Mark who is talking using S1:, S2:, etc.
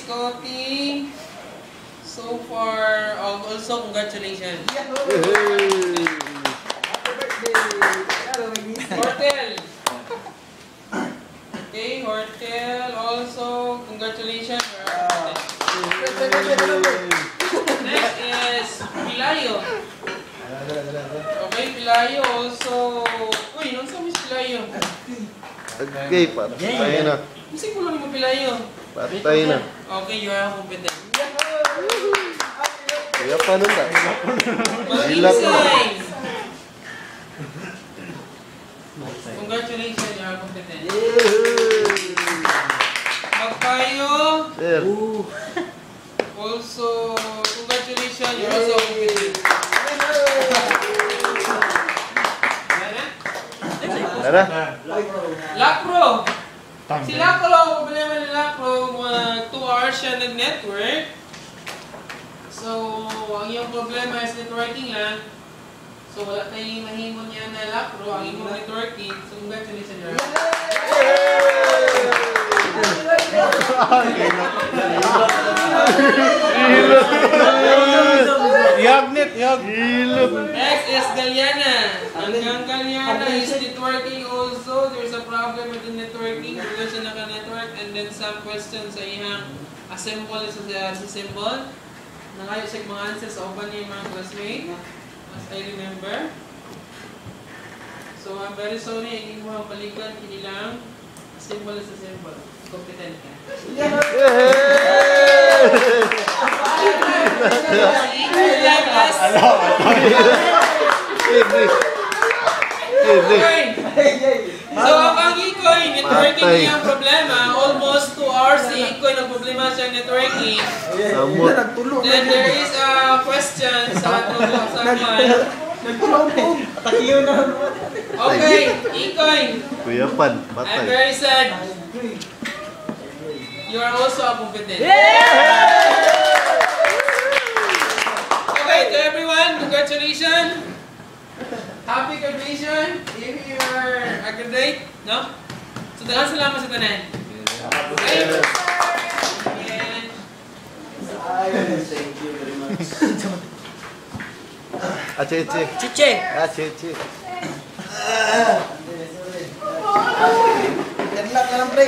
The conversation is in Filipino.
S1: Scotty. So far, also congratulations. Hortel. Okay, Hortel. Also congratulations. Next is Pilayo. Okay, Pilayo also. Uy, nung sa Miss Pilayo.
S2: Okay, patay na.
S1: Isip mo lang mo Pilayo.
S2: Patay na.
S1: Okay, you are competent.
S2: Kaya pa nun na.
S1: Mag-insay. Congratulations, you are competent. Magpayo.
S2: Sir.
S1: Also, congratulations, you are also competent.
S2: Tara.
S1: Lakro. Si Lakro, ang problema ni Lakro, 2 hours siya nag-network. So, ang iyong problema is networking lang. So, wala tayong mahimon niya na Lakro, ang iyong networking. So, congratulations, you are.
S2: Yagnet, yag. Hilot.
S1: Next is Galiana. Ang Galiana is networking also. There's a problem with the networking. Wala siya naka-network. And then some questions sa iyang assemble sa symbol. Nangayo siya mga answers sa uban niya mga classmates. As I remember. So I'm very sorry. Hindi mo ang balikan. Kinilang assemble sa symbol. Competent ka. So, ang Ikoy, networking niya ang problema. Almost 2 hours si Ikoy nag-problema siya networking. Then there is a question sa okay, Ikoy.
S2: Kuya Pan,
S1: I'm
S2: patay.
S1: very sad. You are also a competent. Okay, to everyone, congratulations. Happy graduation. If you are a graduate, no? So, daghang salamat sa tanan. Okay? And
S3: Thank you very much.
S2: Cheche.
S1: Chiche.
S2: Cheche.
S3: Good luck na lang, pre.